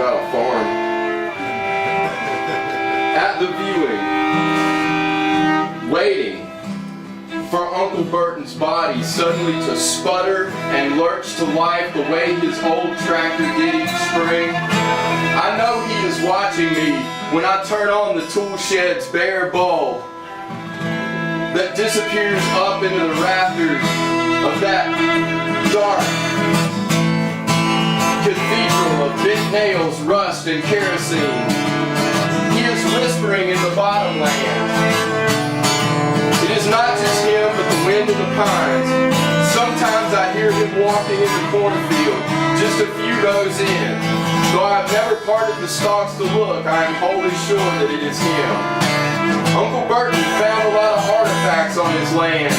about a farm. At the viewing, waiting for Uncle Burton's body suddenly to sputter and lurch to life the way his old tractor did each spring. I know he is watching me when I turn on the tool shed's bare bulb that disappears up into the rafters of that dark cathedral of bent nails, rust, and kerosene. He is whispering in the bottomland. It is not just him, but the wind in the pines. Sometimes I hear him walking in the cornfield, just a few rows in. Though I have never parted the stalks to look, I am wholly sure that it is him. Uncle Burton found a lot of artifacts on his land,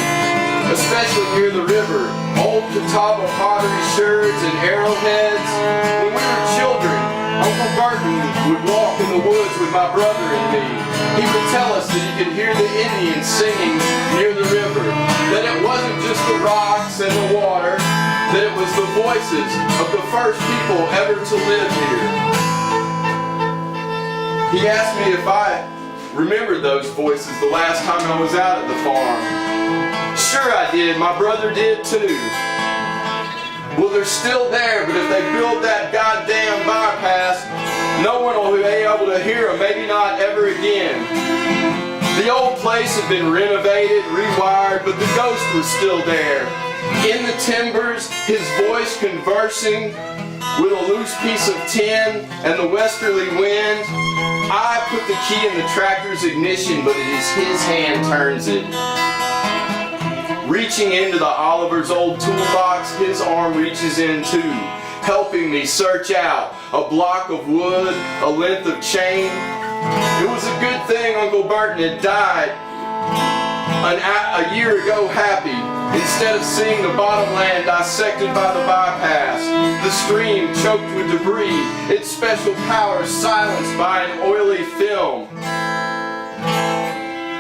especially near the river. Old Catawba pottery sherds and arrowheads. When we were children, Uncle Burton would walk in the woods with my brother and me. He would tell us that he could hear the Indians singing near the river, that it wasn't just the rocks and the water, that it was the voices of the first people ever to live here. He asked me if I remembered those voices the last time I was out at the farm. Sure I did, my brother did too. Well, they're still there, but if they build that goddamn bypass, no one will be able to hear them, maybe not ever again. The old place had been renovated, rewired, but the ghost was still there. In the timbers, his voice conversing with a loose piece of tin and the westerly wind. I put the key in the tractor's ignition, but it is his hand turns it. Reaching into the Oliver's old toolbox, his arm reaches in too, helping me search out a block of wood, a length of chain. It was a good thing Uncle Burton had died a year ago happy, instead of seeing the bottomland dissected by the bypass, the stream choked with debris, its special powers silenced by an oily film.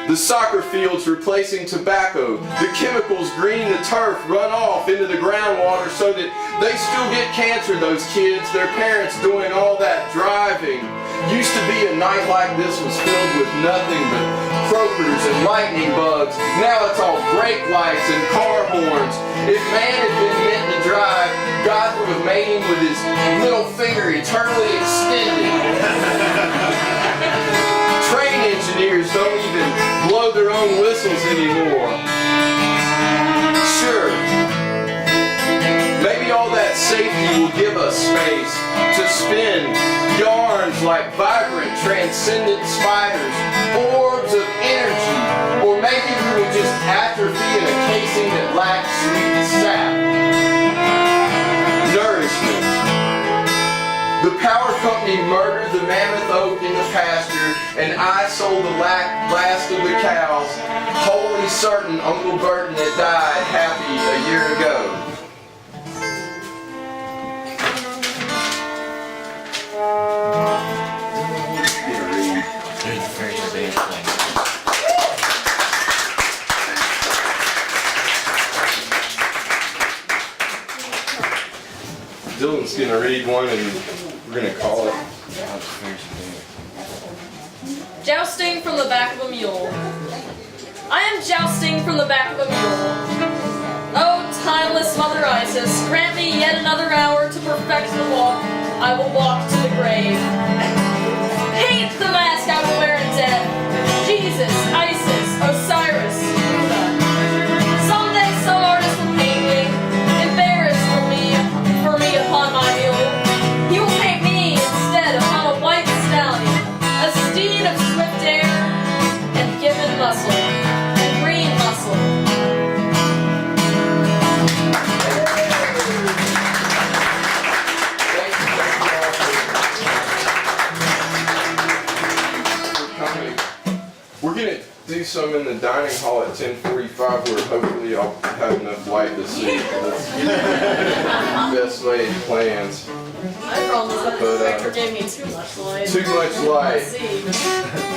The soccer fields replacing tobacco, the chemicals green the turf run off into the groundwater so that they still get cancer, those kids, their parents doing all that driving. Used to be a night like this was filled with nothing but croakers and lightning bugs. Now it's all brake lights and car horns. If man had been meant to drive, God would have made him with his little finger eternally extended. Train engineers don't even blow their own whistles anymore. Sure, maybe all that safety will give us space to spin yarns like vibrant, transcendent spiders, orbs of energy, or maybe we will just atrophy in a casing that lacks sweet sap. Nourishment. The power company murdered the mammoth oak in the pasture, and I sold the last of the cows, wholly certain Uncle Burton had died happy a year ago. Dylan's going to read one and we're going to call it. Jousting from the back of a mule. I am jousting from the back of a mule. Oh, timeless Mother Isis, grant me yet another hour to perfect the walk. I will walk to the grave. Hate the mask I will wear in death. Jesus, Isis, Osiris, Buddha. Someday some artist will paint me, embarrassed for me upon my mule. He will paint me instead upon a white stallion, a steed of swift air and given muscle, and green muscle. We're going to do some in the dining hall at 10:45 where hopefully I'll have enough light to see. Best laid plans. My problem is that the director gave me too much light. Too much light. Let's see.